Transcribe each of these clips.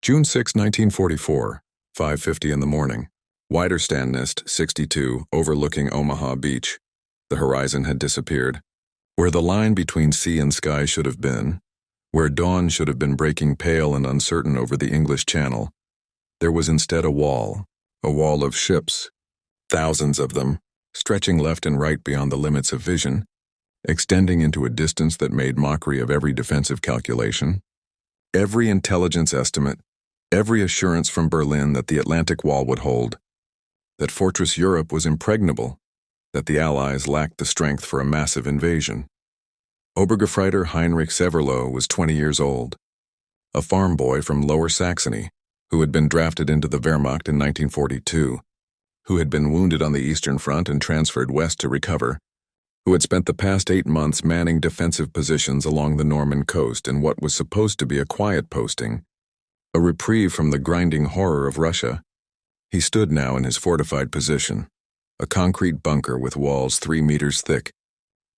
June 6, 1944, 5:50 in the morning. Widerstandnest, 62, overlooking Omaha Beach. The horizon had disappeared. Where the line between sea and sky should have been, where dawn should have been breaking pale and uncertain over the English Channel, there was instead a wall of ships, thousands of them, stretching left and right beyond the limits of vision, extending into a distance that made mockery of every defensive calculation, every intelligence estimate, every assurance from Berlin that the Atlantic Wall would hold, that Fortress Europe was impregnable, that the Allies lacked the strength for a massive invasion. Obergefreiter Heinrich Severloh was 20 years old, a farm boy from Lower Saxony, who had been drafted into the Wehrmacht in 1942, who had been wounded on the Eastern Front and transferred west to recover, who had spent the past 8 months manning defensive positions along the Norman coast in what was supposed to be a quiet posting, a reprieve from the grinding horror of Russia. He stood now in his fortified position, a concrete bunker with walls 3 meters thick,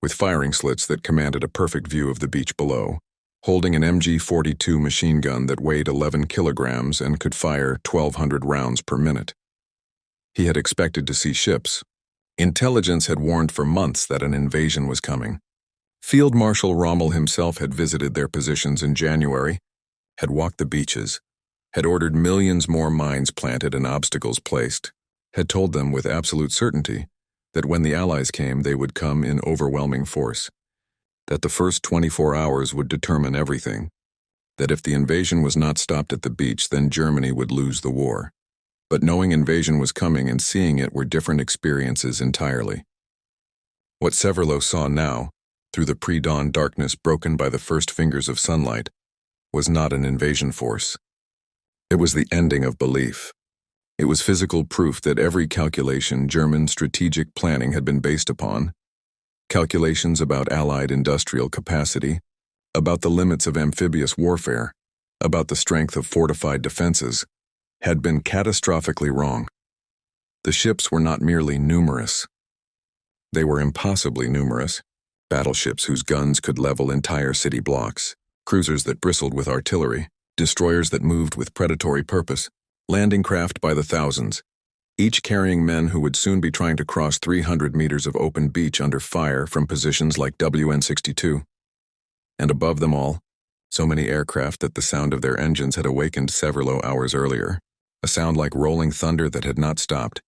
with firing slits that commanded a perfect view of the beach below, holding an MG-42 machine gun that weighed 11 kilograms and could fire 1,200 rounds per minute. He had expected to see ships. Intelligence had warned for months that an invasion was coming. Field Marshal Rommel himself had visited their positions in January, had walked the beaches, had ordered millions more mines planted and obstacles placed, had told them with absolute certainty that when the Allies came, they would come in overwhelming force, that the first 24 hours would determine everything, that if the invasion was not stopped at the beach, then Germany would lose the war. But knowing invasion was coming and seeing it were different experiences entirely. What Severloh saw now, through the pre-dawn darkness broken by the first fingers of sunlight, was not an invasion force. It was the ending of belief. It was physical proof that every calculation German strategic planning had been based upon, calculations about Allied industrial capacity, about the limits of amphibious warfare, about the strength of fortified defenses, had been catastrophically wrong. The ships were not merely numerous. They were impossibly numerous, battleships whose guns could level entire city blocks, cruisers that bristled with artillery, destroyers that moved with predatory purpose, landing craft by the thousands, each carrying men who would soon be trying to cross 300 meters of open beach under fire from positions like WN-62. And above them all, so many aircraft that the sound of their engines had awakened Severloh hours earlier, a sound like rolling thunder that had not stopped,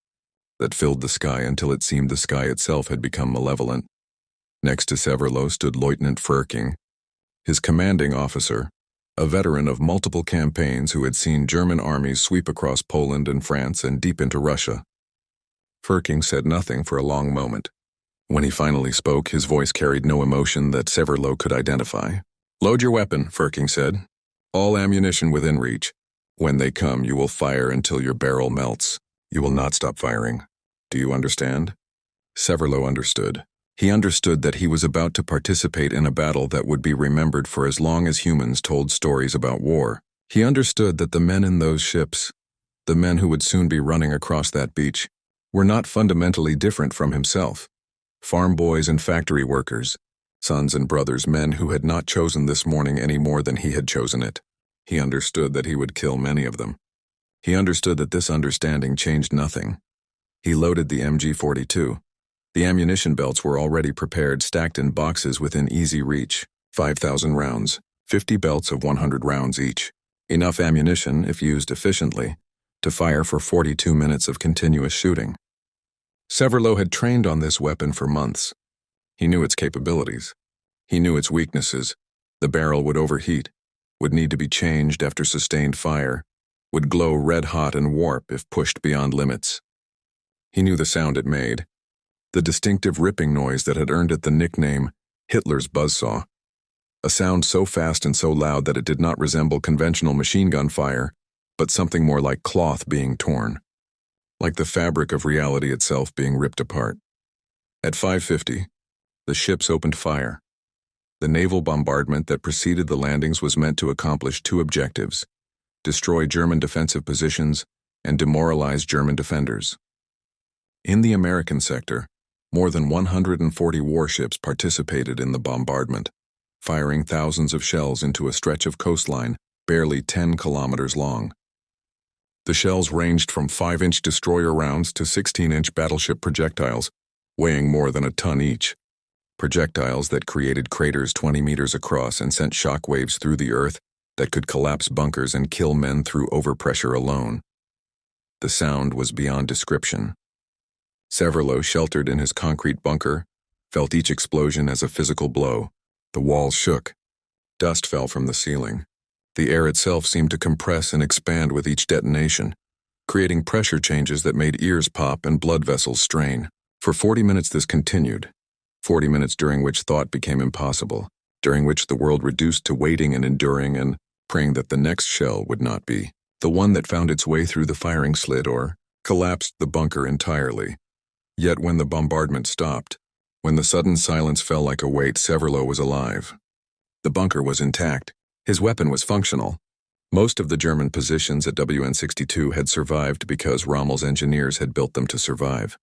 that filled the sky until it seemed the sky itself had become malevolent. Next to Severloh stood Lieutenant Firking, his commanding officer, a veteran of multiple campaigns who had seen German armies sweep across Poland and France and deep into Russia. Firking said nothing for a long moment. When he finally spoke, his voice carried no emotion that Severloh could identify. "Load your weapon," Firking said. "All ammunition within reach. When they come, you will fire until your barrel melts. You will not stop firing. Do you understand?" Severloh understood. He understood that he was about to participate in a battle that would be remembered for as long as humans told stories about war. He understood that the men in those ships, the men who would soon be running across that beach, were not fundamentally different from himself. Farm boys and factory workers, sons and brothers, men who had not chosen this morning any more than he had chosen it. He understood that he would kill many of them. He understood that this understanding changed nothing. He loaded the MG-42. The ammunition belts were already prepared, stacked in boxes within easy reach. 5,000 rounds, 50 belts of 100 rounds each. Enough ammunition, if used efficiently, to fire for 42 minutes of continuous shooting. Severloh had trained on this weapon for months. He knew its capabilities. He knew its weaknesses. The barrel would overheat, would need to be changed after sustained fire, would glow red-hot and warp if pushed beyond limits. He knew the sound it made, the distinctive ripping noise that had earned it the nickname Hitler's buzzsaw, a sound so fast and so loud that it did not resemble conventional machine gun fire, but something more like cloth being torn, like the fabric of reality itself being ripped apart. At 5:50, the ships opened fire. The naval bombardment that preceded the landings was meant to accomplish 2 objectives: destroy German defensive positions and demoralize German defenders. In the American sector, more than 140 warships participated in the bombardment, firing thousands of shells into a stretch of coastline barely 10 kilometers long. The shells ranged from 5-inch destroyer rounds to 16-inch battleship projectiles, weighing more than a ton each. Projectiles that created craters 20 meters across and sent shock waves through the earth that could collapse bunkers and kill men through overpressure alone. The sound was beyond description. Severlo, sheltered in his concrete bunker, felt each explosion as a physical blow. The walls shook. Dust fell from the ceiling. The air itself seemed to compress and expand with each detonation, creating pressure changes that made ears pop and blood vessels strain. For 40 minutes this continued, 40 minutes during which thought became impossible, during which the world reduced to waiting and enduring and praying that the next shell would not be the one that found its way through the firing slit or collapsed the bunker entirely. Yet when the bombardment stopped, when the sudden silence fell like a weight, Severlo was alive. The bunker was intact. His weapon was functional. Most of the German positions at WN62 had survived because Rommel's engineers had built them to survive,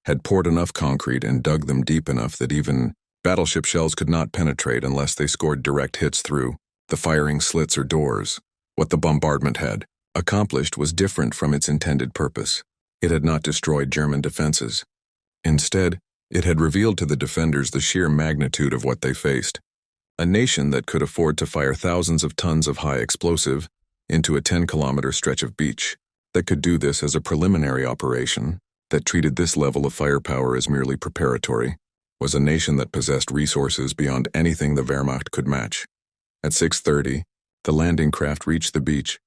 had poured enough concrete and dug them deep enough that even battleship shells could not penetrate unless they scored direct hits through the firing slits or doors. What the bombardment had accomplished was different from its intended purpose. It had not destroyed German defenses. Instead, it had revealed to the defenders the sheer magnitude of what they faced. A nation that could afford to fire thousands of tons of high explosive into a 10-kilometer stretch of beach, that could do this as a preliminary operation, that treated this level of firepower as merely preparatory, was a nation that possessed resources beyond anything the Wehrmacht could match. At 6:30, the landing craft reached the beach.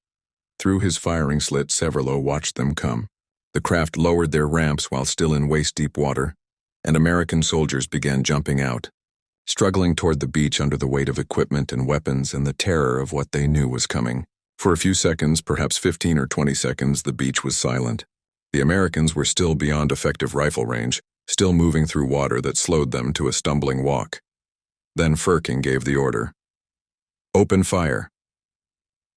Through his firing slit, Severlo watched them come. The craft lowered their ramps while still in waist-deep water, and American soldiers began jumping out, struggling toward the beach under the weight of equipment and weapons and the terror of what they knew was coming. For a few seconds, perhaps 15 or 20 seconds, the beach was silent. The Americans were still beyond effective rifle range, still moving through water that slowed them to a stumbling walk. Then Firkin gave the order. Open fire.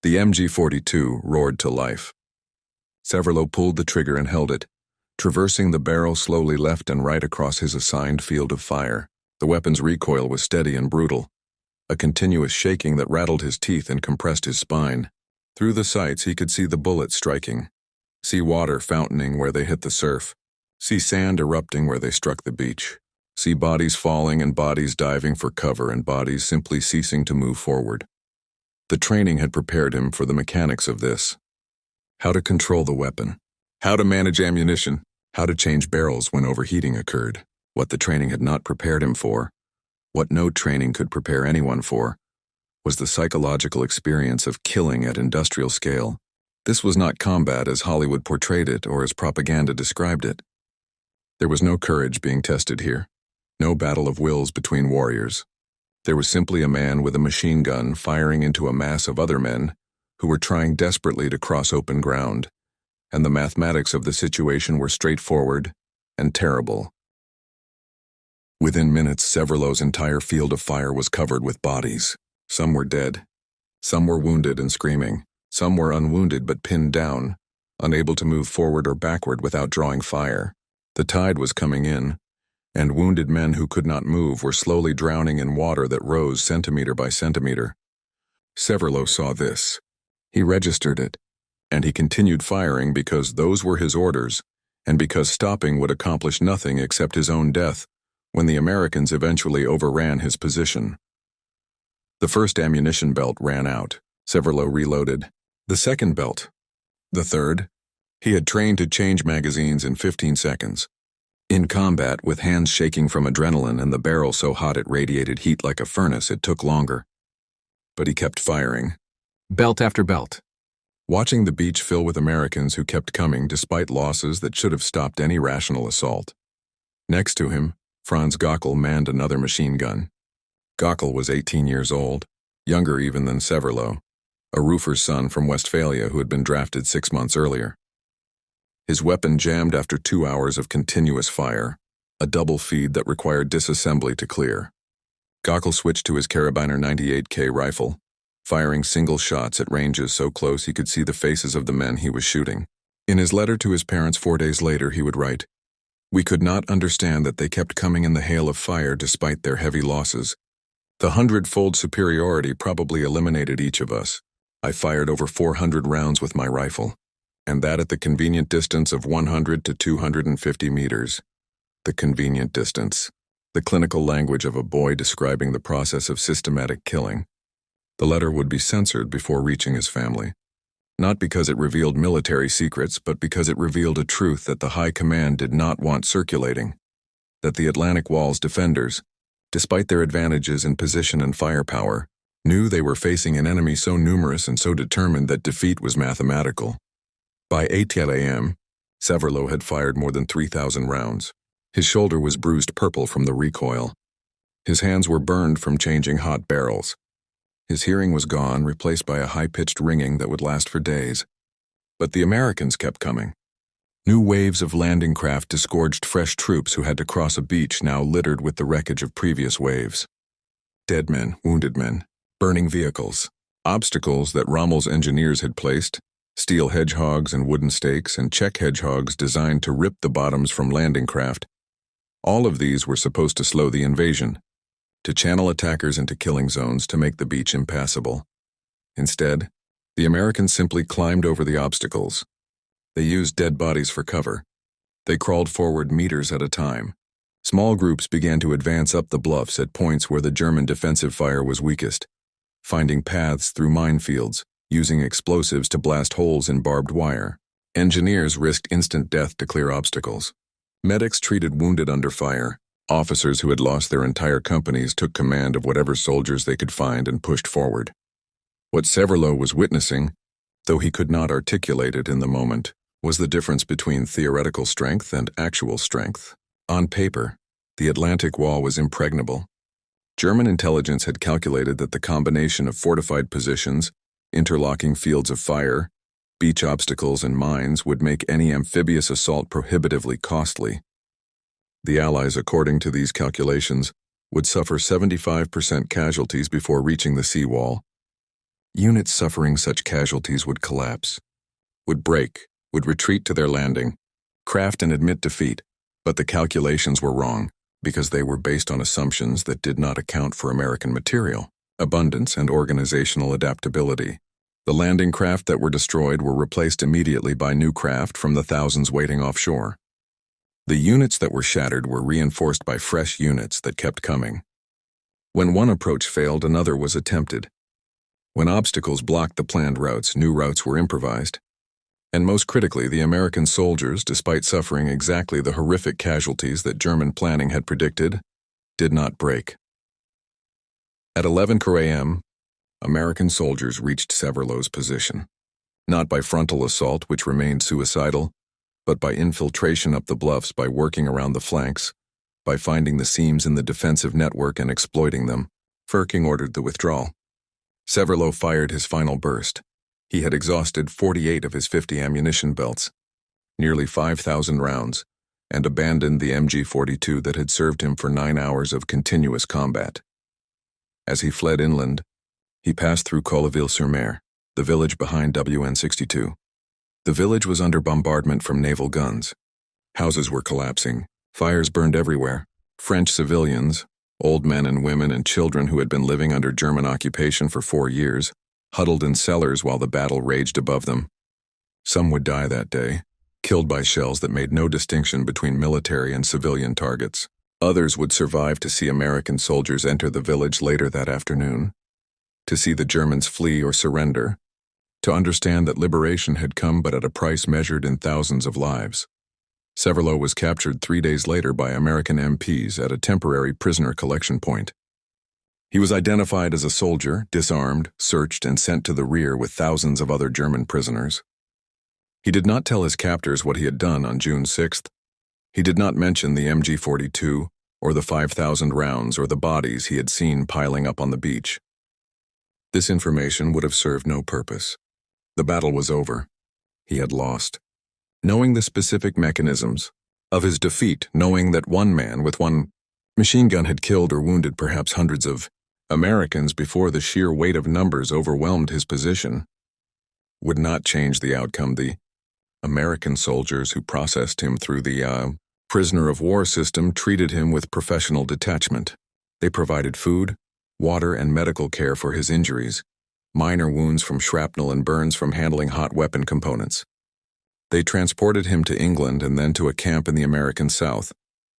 The MG-42 roared to life. Severlo pulled the trigger and held it, traversing the barrel slowly left and right across his assigned field of fire. The weapon's recoil was steady and brutal, a continuous shaking that rattled his teeth and compressed his spine. Through the sights he could see the bullets striking, see water fountaining where they hit the surf, see sand erupting where they struck the beach, see bodies falling and bodies diving for cover and bodies simply ceasing to move forward. The training had prepared him for the mechanics of this. How to control the weapon, how to manage ammunition, how to change barrels when overheating occurred. What the training had not prepared him for, what no training could prepare anyone for, was the psychological experience of killing at industrial scale. This was not combat as Hollywood portrayed it or as propaganda described it. There was no courage being tested here, no battle of wills between warriors. There was simply a man with a machine gun firing into a mass of other men who were trying desperately to cross open ground, and the mathematics of the situation were straightforward and terrible. Within minutes, Severlo's entire field of fire was covered with bodies. Some were dead. Some were wounded and screaming. Some were unwounded but pinned down, unable to move forward or backward without drawing fire. The tide was coming in, and wounded men who could not move were slowly drowning in water that rose centimeter by centimeter. Severlo saw this. He registered it, and he continued firing because those were his orders, and because stopping would accomplish nothing except his own death when the Americans eventually overran his position. The first ammunition belt ran out. Severlo reloaded. The second belt. The third. He had trained to change magazines in 15 seconds. In combat, with hands shaking from adrenaline and the barrel so hot it radiated heat like a furnace, it took longer. But he kept firing. Belt after belt. Watching the beach fill with Americans who kept coming despite losses that should have stopped any rational assault. Next to him, Franz Gockel manned another machine gun. Gockel was 18 years old, younger even than Severlo, a roofer's son from Westphalia who had been drafted 6 months earlier. His weapon jammed after 2 hours of continuous fire, a double feed that required disassembly to clear. Gockel switched to his Karabiner 98K rifle, firing single shots at ranges so close he could see the faces of the men he was shooting. In his letter to his parents 4 days later, he would write, "We could not understand that they kept coming in the hail of fire despite their heavy losses. The 100-fold superiority probably eliminated each of us. I fired over 400 rounds with my rifle, and that at the convenient distance of 100 to 250 meters. The convenient distance. The clinical language of a boy describing the process of systematic killing. The letter would be censored before reaching his family. Not because it revealed military secrets, but because it revealed a truth that the High Command did not want circulating. That the Atlantic Wall's defenders, despite their advantages in position and firepower, knew they were facing an enemy so numerous and so determined that defeat was mathematical. By 8 a.m., Severlo had fired more than 3,000 rounds. His shoulder was bruised purple from the recoil. His hands were burned from changing hot barrels. His hearing was gone, replaced by a high-pitched ringing that would last for days. But the Americans kept coming. New waves of landing craft disgorged fresh troops who had to cross a beach now littered with the wreckage of previous waves. Dead men, wounded men, burning vehicles, obstacles that Rommel's engineers had placed, steel hedgehogs and wooden stakes and Czech hedgehogs designed to rip the bottoms from landing craft. All of these were supposed to slow the invasion, to channel attackers into killing zones to make the beach impassable. Instead, the Americans simply climbed over the obstacles. They used dead bodies for cover. They crawled forward meters at a time. Small groups began to advance up the bluffs at points where the German defensive fire was weakest, finding paths through minefields, using explosives to blast holes in barbed wire. Engineers risked instant death to clear obstacles. Medics treated wounded under fire. Officers who had lost their entire companies took command of whatever soldiers they could find and pushed forward. What Severlo was witnessing, though he could not articulate it in the moment, was the difference between theoretical strength and actual strength. On paper, the Atlantic Wall was impregnable. German intelligence had calculated that the combination of fortified positions, interlocking fields of fire, beach obstacles and mines would make any amphibious assault prohibitively costly. The Allies, according to these calculations, would suffer 75% casualties before reaching the seawall. Units suffering such casualties would collapse, would break, would retreat to their landing, craft and admit defeat, but the calculations were wrong because they were based on assumptions that did not account for American material, abundance, and organizational adaptability. The landing craft that were destroyed were replaced immediately by new craft from the thousands waiting offshore. The units that were shattered were reinforced by fresh units that kept coming. When one approach failed, another was attempted. When obstacles blocked the planned routes, new routes were improvised. And most critically, the American soldiers, despite suffering exactly the horrific casualties that German planning had predicted, did not break. At 11 a.m., American soldiers reached Severlo's position, not by frontal assault, which remained suicidal, but by infiltration up the bluffs, by working around the flanks, by finding the seams in the defensive network and exploiting them. Firking ordered the withdrawal. Severlo fired his final burst. He had exhausted 48 of his 50 ammunition belts, nearly 5,000 rounds, and abandoned the MG-42 that had served him for 9 hours of continuous combat. As he fled inland, he passed through Colleville-sur-Mer, the village behind WN-62. The village was under bombardment from naval guns. Houses were collapsing. Fires burned everywhere. French civilians, old men and women and children who had been living under German occupation for 4 years, huddled in cellars while the battle raged above them. Some would die that day, killed by shells that made no distinction between military and civilian targets. Others would survive to see American soldiers enter the village later that afternoon, to see the Germans flee or surrender, to understand that liberation had come but at a price measured in thousands of lives. Severlo was captured 3 days later by American MPs at a temporary prisoner collection point. He was identified as a soldier, disarmed, searched, and sent to the rear with thousands of other German prisoners. He did not tell his captors what he had done on June 6th. He did not mention the MG-42 or the 5,000 rounds or the bodies he had seen piling up on the beach. This information would have served no purpose. The battle was over. He had lost. Knowing the specific mechanisms of his defeat, knowing that one man with one machine gun had killed or wounded perhaps hundreds of Americans before the sheer weight of numbers overwhelmed his position, would not change the outcome. The American soldiers who processed him through the prisoner of war system treated him with professional detachment. They provided food, water, and medical care for his injuries. minor wounds from shrapnel and burns from handling hot weapon components. They transported him to England and then to a camp in the American South,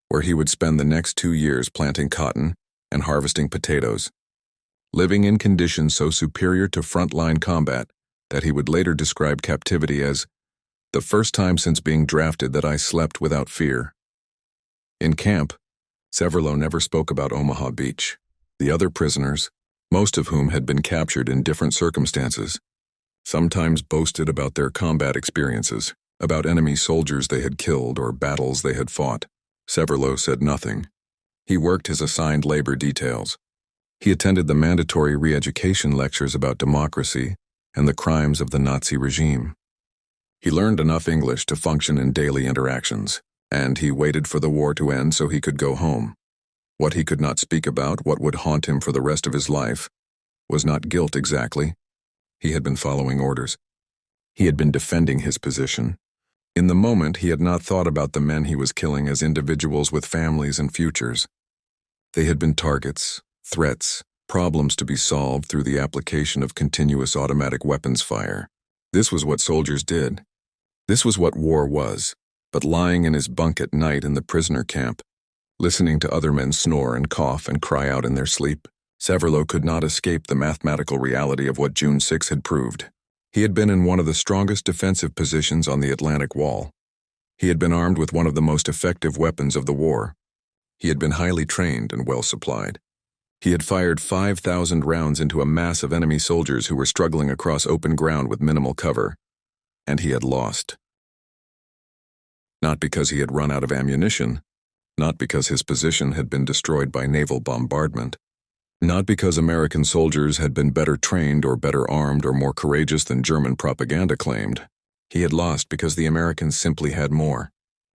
where he would spend the next 2 years planting cotton and harvesting potatoes, living in conditions so superior to frontline combat that he would later describe captivity as the first time since being drafted that I slept without fear. In camp, Severlo never spoke about Omaha Beach. The other prisoners, most of whom had been captured in different circumstances, sometimes boasted about their combat experiences, about enemy soldiers they had killed or battles they had fought. Severlo said nothing. He worked his assigned labor details. He attended the mandatory re-education lectures about democracy and the crimes of the Nazi regime. He learned enough English to function in daily interactions, and he waited for the war to end so he could go home. What he could not speak about, what would haunt him for the rest of his life, was not guilt exactly. He had been following orders. He had been defending his position. In the moment, he had not thought about the men he was killing as individuals with families and futures. They had been targets, threats, problems to be solved through the application of continuous automatic weapons fire. This was what soldiers did. This was what war was. But lying in his bunk at night in the prisoner camp, listening to other men snore and cough and cry out in their sleep, Severlo could not escape the mathematical reality of what June 6 had proved. He had been in one of the strongest defensive positions on the Atlantic Wall. He had been armed with one of the most effective weapons of the war. He had been highly trained and well supplied. He had fired 5,000 rounds into a mass of enemy soldiers who were struggling across open ground with minimal cover. And he had lost. Not because he had run out of ammunition, not because his position had been destroyed by naval bombardment, not because American soldiers had been better trained or better armed or more courageous than German propaganda claimed. He had lost because the Americans simply had more.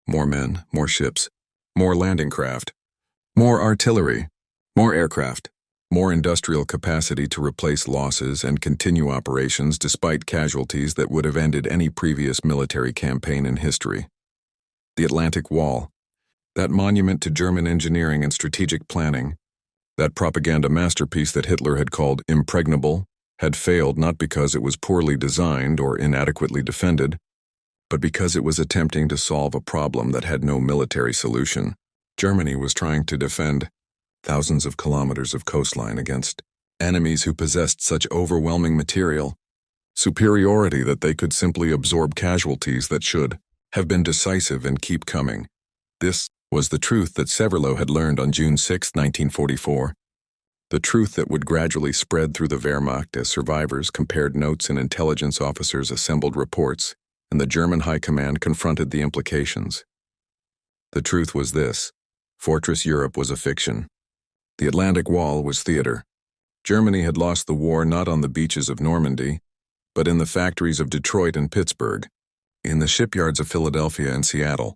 More men, more ships, more landing craft, more artillery, more aircraft, more industrial capacity to replace losses and continue operations despite casualties that would have ended any previous military campaign in history. The Atlantic Wall, that monument to German engineering and strategic planning, that propaganda masterpiece that Hitler had called impregnable, had failed not because it was poorly designed or inadequately defended, but because it was attempting to solve a problem that had no military solution. Germany was trying to defend thousands of kilometers of coastline against enemies who possessed such overwhelming material superiority that they could simply absorb casualties that should have been decisive and keep coming. This was the truth that Severlo had learned on June 6, 1944, the truth that would gradually spread through the Wehrmacht as survivors compared notes and intelligence officers assembled reports, and the German High Command confronted the implications. The truth was this: Fortress Europe was a fiction. The Atlantic Wall was theater. Germany had lost the war not on the beaches of Normandy, but in the factories of Detroit and Pittsburgh, in the shipyards of Philadelphia and Seattle,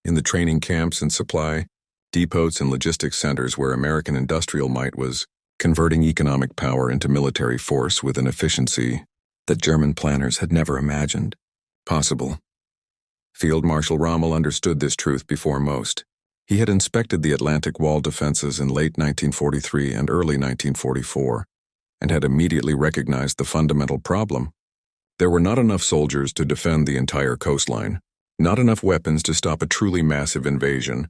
in the training camps and supply depots and logistics centers where American industrial might was converting economic power into military force with an efficiency that German planners had never imagined possible. Field Marshal Rommel understood this truth before most. He had inspected the Atlantic Wall defenses in late 1943 and early 1944, and had immediately recognized the fundamental problem. There were not enough soldiers to defend the entire coastline, not enough weapons to stop a truly massive invasion,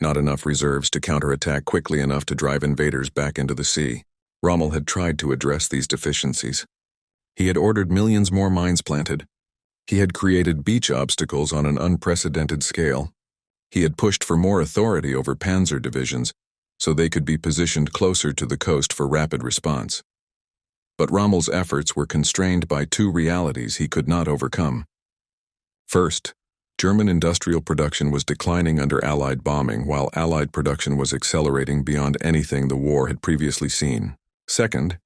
not enough reserves to counterattack quickly enough to drive invaders back into the sea. Rommel had tried to address these deficiencies. He had ordered millions more mines planted. He had created beach obstacles on an unprecedented scale. He had pushed for more authority over panzer divisions so they could be positioned closer to the coast for rapid response. But Rommel's efforts were constrained by two realities he could not overcome. First, German industrial production was declining under Allied bombing, while Allied production was accelerating beyond anything the war had previously seen. Second,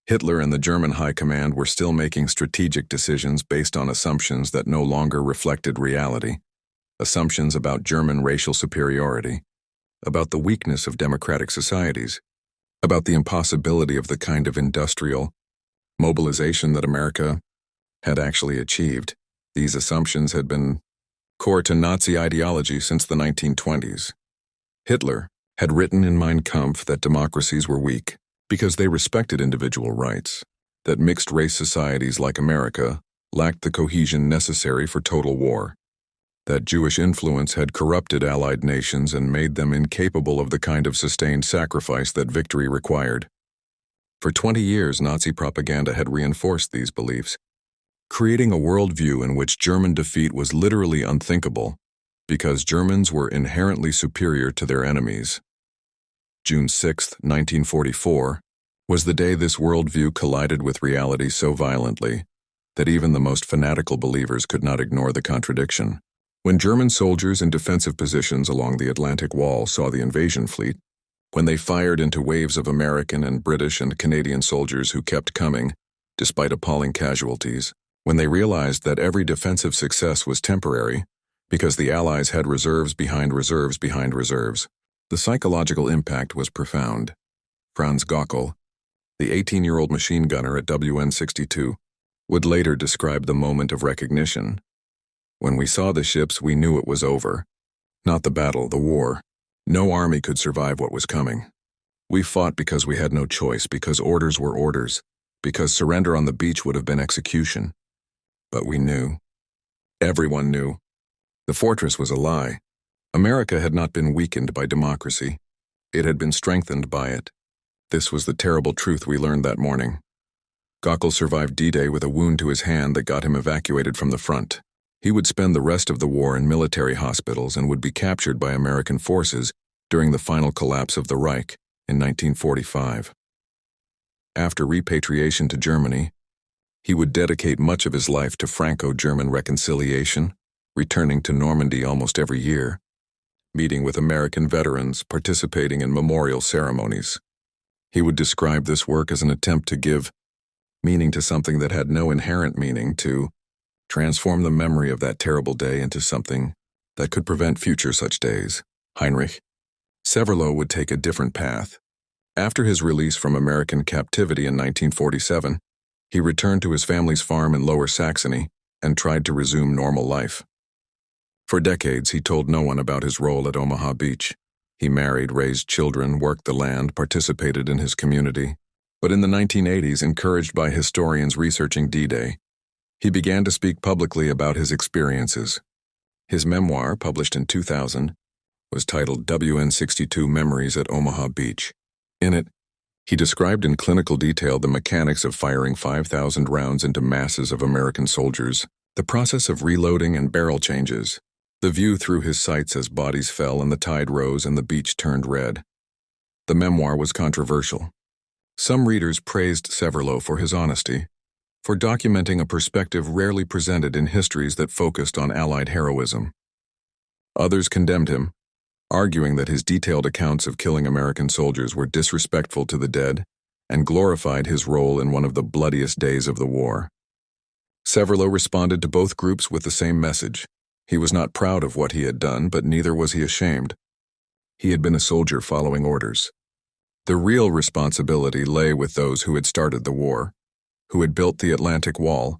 Hitler and the German High Command were still making strategic decisions based on assumptions that no longer reflected reality. Assumptions about German racial superiority, about the weakness of democratic societies, about the impossibility of the kind of industrial mobilization that America had actually achieved. These assumptions had been core to Nazi ideology since the 1920s. Hitler had written in Mein Kampf that democracies were weak because they respected individual rights, that mixed-race societies like America lacked the cohesion necessary for total war, that Jewish influence had corrupted Allied nations and made them incapable of the kind of sustained sacrifice that victory required. For 20 years, Nazi propaganda had reinforced these beliefs, creating a worldview in which German defeat was literally unthinkable because Germans were inherently superior to their enemies. June 6, 1944, was the day this worldview collided with reality so violently that even the most fanatical believers could not ignore the contradiction. When German soldiers in defensive positions along the Atlantic Wall saw the invasion fleet, when they fired into waves of American and British and Canadian soldiers who kept coming, despite appalling casualties, when they realized that every defensive success was temporary, because the Allies had reserves behind reserves behind reserves, the psychological impact was profound. Franz Gockel, the 18-year-old machine gunner at WN-62, would later describe the moment of recognition. When we saw the ships, we knew it was over. Not the battle, the war. No army could survive what was coming. We fought because we had no choice, because orders were orders, because surrender on the beach would have been execution. But we knew. Everyone knew. The fortress was a lie. America had not been weakened by democracy. It had been strengthened by it. This was the terrible truth we learned that morning. Gockel survived D-Day with a wound to his hand that got him evacuated from the front. He would spend the rest of the war in military hospitals and would be captured by American forces during the final collapse of the Reich in 1945. After repatriation to Germany, he would dedicate much of his life to Franco-German reconciliation, returning to Normandy almost every year, meeting with American veterans, participating in memorial ceremonies. He would describe this work as an attempt to give meaning to something that had no inherent meaning, to transform the memory of that terrible day into something that could prevent future such days. Heinrich Severloh would take a different path. After his release from American captivity in 1947, he returned to his family's farm in Lower Saxony and tried to resume normal life. For decades, he told no one about his role at Omaha Beach. He married, raised children, worked the land, participated in his community. But in the 1980s, encouraged by historians researching D-Day, he began to speak publicly about his experiences. His memoir, published in 2000, was titled WN-62 Memories at Omaha Beach. In it, he described in clinical detail the mechanics of firing 5,000 rounds into masses of American soldiers, the process of reloading and barrel changes, the view through his sights as bodies fell and the tide rose and the beach turned red. The memoir was controversial. Some readers praised Severloh for his honesty, for documenting a perspective rarely presented in histories that focused on Allied heroism. Others condemned him, arguing that his detailed accounts of killing American soldiers were disrespectful to the dead and glorified his role in one of the bloodiest days of the war. Severloh responded to both groups with the same message. He was not proud of what he had done, but neither was he ashamed. He had been a soldier following orders. The real responsibility lay with those who had started the war, who had built the Atlantic Wall,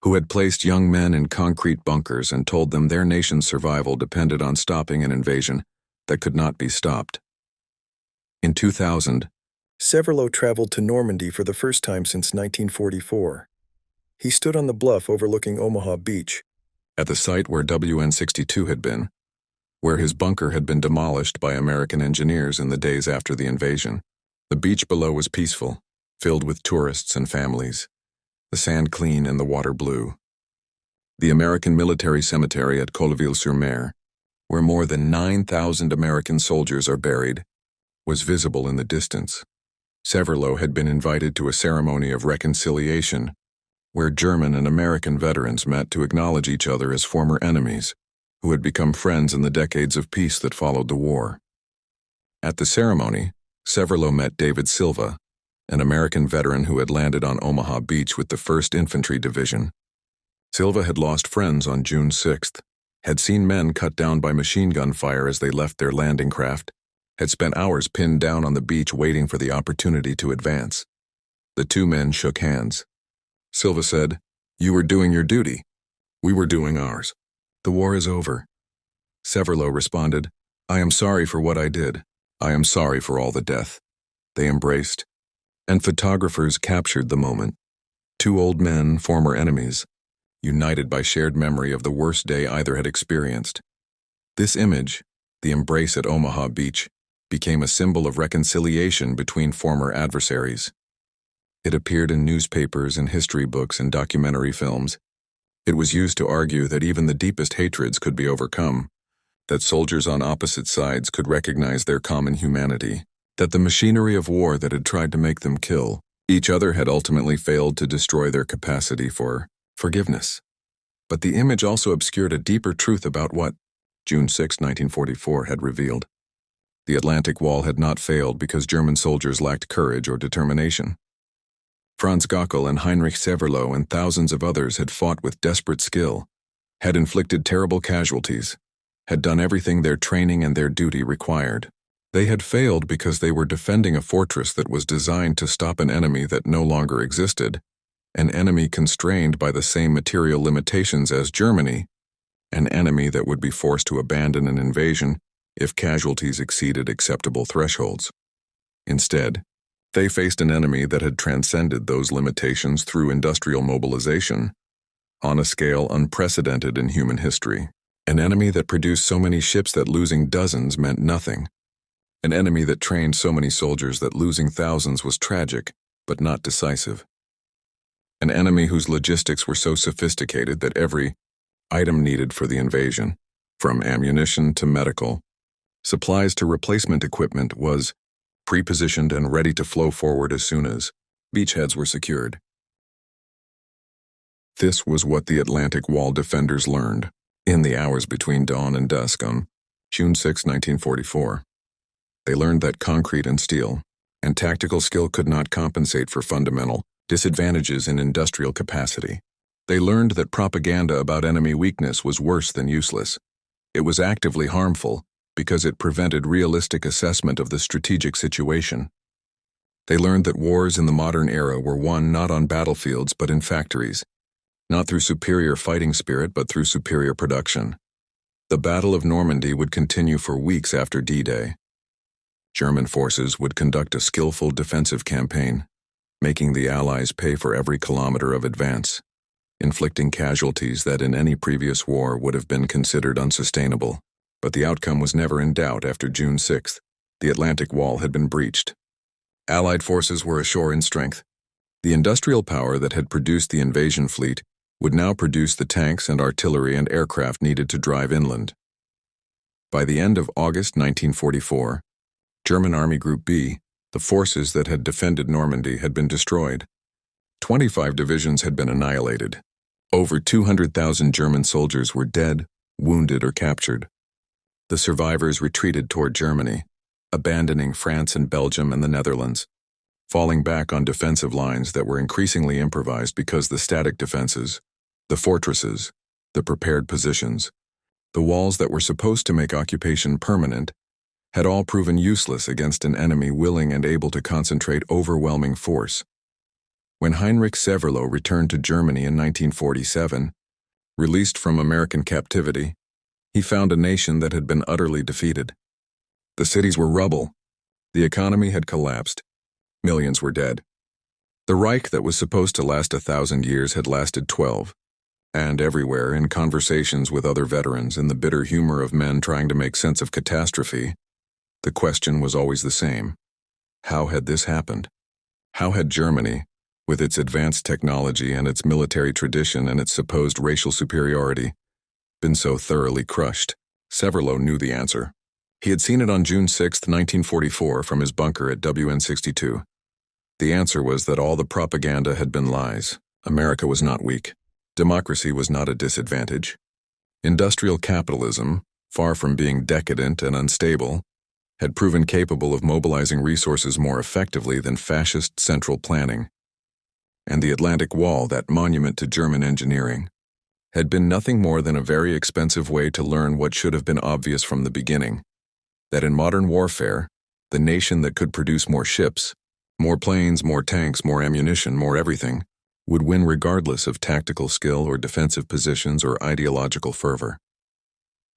who had placed young men in concrete bunkers and told them their nation's survival depended on stopping an invasion that could not be stopped. In 2000, Severloh traveled to Normandy for the first time since 1944. He stood on the bluff overlooking Omaha Beach, at the site where WN-62 had been, where his bunker had been demolished by American engineers in the days after the invasion. The beach below was peaceful, filled with tourists and families, the sand clean and the water blue. The American military cemetery at Colleville-sur-Mer, where more than 9,000 American soldiers are buried, was visible in the distance. Severloh had been invited to a ceremony of reconciliation, where German and American veterans met to acknowledge each other as former enemies, who had become friends in the decades of peace that followed the war. At the ceremony, Severloh met David Silva, an American veteran who had landed on Omaha Beach with the 1st Infantry Division. Silva had lost friends on June 6th, had seen men cut down by machine gun fire as they left their landing craft, had spent hours pinned down on the beach waiting for the opportunity to advance. The two men shook hands. Silva said, "You were doing your duty. We were doing ours. The war is over." Severloh responded, "I am sorry for what I did. I am sorry for all the death." They embraced, and photographers captured the moment. Two old men, former enemies, united by shared memory of the worst day either had experienced. This image, the embrace at Omaha Beach, became a symbol of reconciliation between former adversaries. It appeared in newspapers and history books and documentary films. It was used to argue that even the deepest hatreds could be overcome, that soldiers on opposite sides could recognize their common humanity, that the machinery of war that had tried to make them kill each other had ultimately failed to destroy their capacity for forgiveness. But the image also obscured a deeper truth about what June 6, 1944 had revealed. The Atlantic Wall had not failed because German soldiers lacked courage or determination. Franz Gockel and Heinrich Severloh and thousands of others had fought with desperate skill, had inflicted terrible casualties, had done everything their training and their duty required. They had failed because they were defending a fortress that was designed to stop an enemy that no longer existed, an enemy constrained by the same material limitations as Germany, an enemy that would be forced to abandon an invasion if casualties exceeded acceptable thresholds. Instead, they faced an enemy that had transcended those limitations through industrial mobilization, on a scale unprecedented in human history. An enemy that produced so many ships that losing dozens meant nothing. An enemy that trained so many soldiers that losing thousands was tragic, but not decisive. An enemy whose logistics were so sophisticated that every item needed for the invasion, from ammunition to medical, supplies to replacement equipment, was pre-positioned and ready to flow forward as soon as beachheads were secured. This was what the Atlantic Wall defenders learned in the hours between dawn and dusk on June 6, 1944. They learned that concrete and steel and tactical skill could not compensate for fundamental disadvantages in industrial capacity. They learned that propaganda about enemy weakness was worse than useless. It was actively harmful because it prevented realistic assessment of the strategic situation. They learned that wars in the modern era were won not on battlefields but in factories, not through superior fighting spirit but through superior production. The Battle of Normandy would continue for weeks after D-Day. German forces would conduct a skillful defensive campaign, making the Allies pay for every kilometer of advance, inflicting casualties that in any previous war would have been considered unsustainable. But the outcome was never in doubt after June 6th. The Atlantic Wall had been breached. Allied forces were ashore in strength. The industrial power that had produced the invasion fleet would now produce the tanks and artillery and aircraft needed to drive inland. By the end of August 1944, German Army Group B, the forces that had defended Normandy, had been destroyed. 25 divisions had been annihilated. Over 200,000 German soldiers were dead, wounded, or captured. The survivors retreated toward Germany, abandoning France and Belgium and the Netherlands, falling back on defensive lines that were increasingly improvised because the static defenses, the fortresses, the prepared positions, the walls that were supposed to make occupation permanent, had all proven useless against an enemy willing and able to concentrate overwhelming force. When Heinrich Severloh returned to Germany in 1947, released from American captivity, he found a nation that had been utterly defeated. The cities were rubble. The economy had collapsed. Millions were dead. The Reich that was supposed to last 1,000 years had lasted 12. And everywhere, in conversations with other veterans and the bitter humor of men trying to make sense of catastrophe, the question was always the same. How had this happened? How had Germany, with its advanced technology and its military tradition and its supposed racial superiority, been so thoroughly crushed? Severloh knew the answer. He had seen it on June 6, 1944, from his bunker at WN62. The answer was that all the propaganda had been lies. America was not weak. Democracy was not a disadvantage. Industrial capitalism, far from being decadent and unstable, had proven capable of mobilizing resources more effectively than fascist central planning. And the Atlantic Wall, that monument to German engineering, had been nothing more than a very expensive way to learn what should have been obvious from the beginning, that in modern warfare, the nation that could produce more ships, more planes, more tanks, more ammunition, more everything, would win regardless of tactical skill or defensive positions or ideological fervor.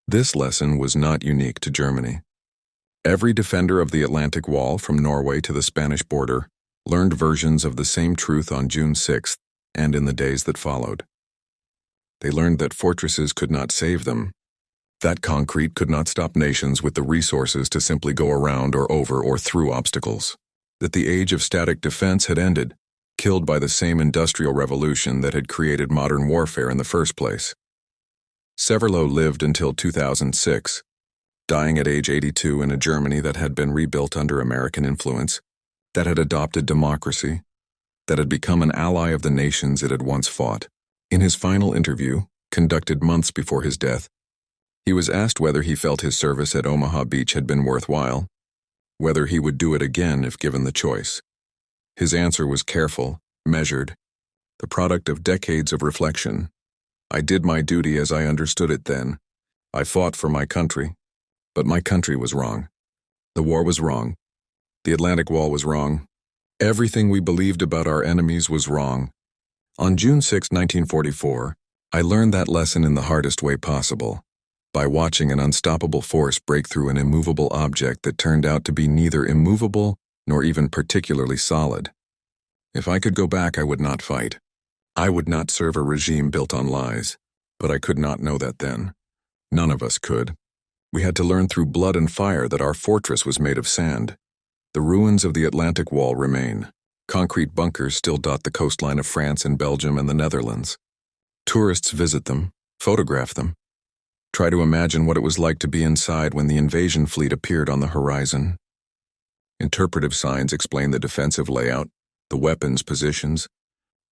This lesson was not unique to Germany. Every defender of the Atlantic Wall, from Norway to the Spanish border, learned versions of the same truth on June 6th, and in the days that followed. They learned that fortresses could not save them, that concrete could not stop nations with the resources to simply go around or over or through obstacles, that the age of static defense had ended, killed by the same industrial revolution that had created modern warfare in the first place. Severlow lived until 2006, dying at age 82 in a Germany that had been rebuilt under American influence, that had adopted democracy, that had become an ally of the nations it had once fought. In his final interview, conducted months before his death, he was asked whether he felt his service at Omaha Beach had been worthwhile, whether he would do it again if given the choice. His answer was careful, measured, the product of decades of reflection. I did my duty as I understood it then. I fought for my country, but my country was wrong. The war was wrong. The Atlantic Wall was wrong. Everything we believed about our enemies was wrong. On June 6, 1944, I learned that lesson in the hardest way possible, by watching an unstoppable force break through an immovable object that turned out to be neither immovable nor even particularly solid. If I could go back, I would not fight. I would not serve a regime built on lies, but I could not know that then. None of us could. We had to learn through blood and fire that our fortress was made of sand. The ruins of the Atlantic Wall remain. Concrete bunkers still dot the coastline of France and Belgium and the Netherlands. Tourists visit them, photograph them. Try to imagine what it was like to be inside when the invasion fleet appeared on the horizon. Interpretive signs explain the defensive layout, the weapons positions,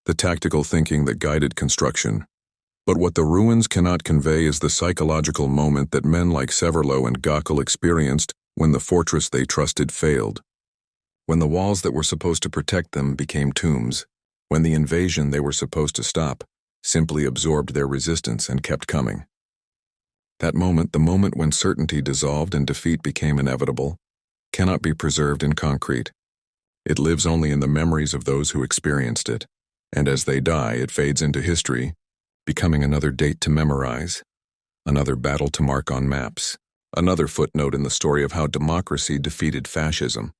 the tactical thinking that guided construction. But what the ruins cannot convey is the psychological moment that men like Severlow and Gockel experienced when the fortress they trusted failed. When the walls that were supposed to protect them became tombs. When the invasion they were supposed to stop simply absorbed their resistance and kept coming. That moment, the moment when certainty dissolved and defeat became inevitable, cannot be preserved in concrete. It lives only in the memories of those who experienced it, and as they die, it fades into history, becoming another date to memorize, another battle to mark on maps, another footnote in the story of how democracy defeated fascism.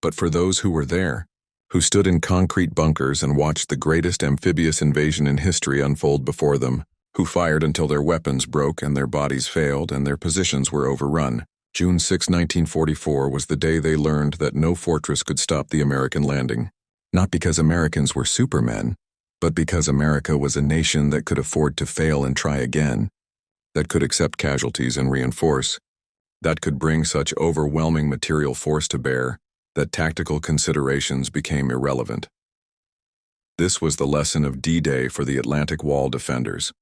But for those who were there, who stood in concrete bunkers and watched the greatest amphibious invasion in history unfold before them, who fired until their weapons broke and their bodies failed and their positions were overrun, June 6, 1944 was the day they learned that no fortress could stop the American landing. Not because Americans were supermen, but because America was a nation that could afford to fail and try again, that could accept casualties and reinforce, that could bring such overwhelming material force to bear that tactical considerations became irrelevant. This was the lesson of D-Day for the Atlantic Wall defenders.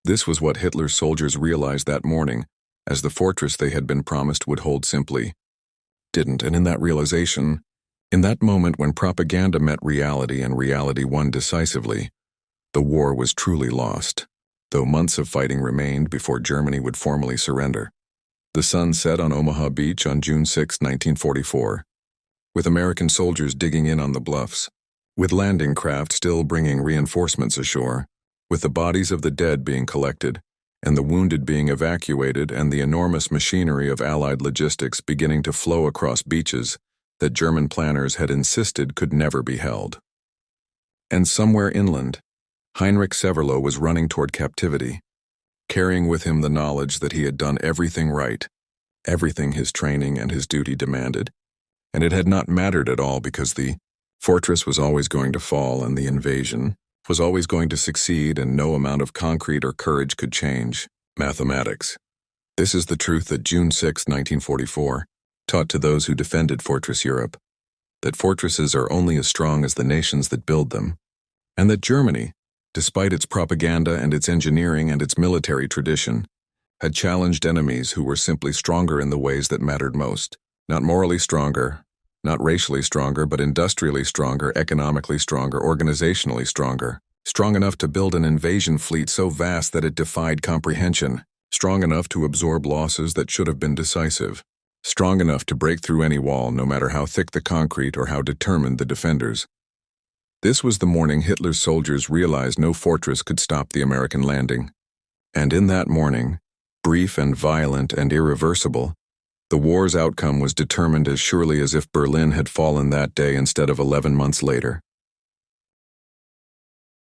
This was what Hitler's soldiers realized that morning, as the fortress they had been promised would hold simply didn't, and in that realization, in that moment when propaganda met reality and reality won decisively, the war was truly lost, though months of fighting remained before Germany would formally surrender. The sun set on Omaha Beach on June 6, 1944, with American soldiers digging in on the bluffs, with landing craft still bringing reinforcements ashore, with the bodies of the dead being collected, and the wounded being evacuated, and the enormous machinery of Allied logistics beginning to flow across beaches that German planners had insisted could never be held. And somewhere inland, Heinrich Severlow was running toward captivity, carrying with him the knowledge that he had done everything right, everything his training and his duty demanded, and it had not mattered at all because the fortress was always going to fall and the invasion was always going to succeed, and no amount of concrete or courage could change mathematics. This is the truth that June 6, 1944, taught to those who defended Fortress Europe, that fortresses are only as strong as the nations that build them, and that Germany, despite its propaganda and its engineering and its military tradition, had challenged enemies who were simply stronger in the ways that mattered most. Not morally stronger, not racially stronger, but industrially stronger, economically stronger, organizationally stronger. Strong enough to build an invasion fleet so vast that it defied comprehension. Strong enough to absorb losses that should have been decisive. Strong enough to break through any wall, no matter how thick the concrete or how determined the defenders. This was the morning Hitler's soldiers realized no fortress could stop the American landing. And in that morning, brief and violent and irreversible, the war's outcome was determined as surely as if Berlin had fallen that day instead of 11 months later.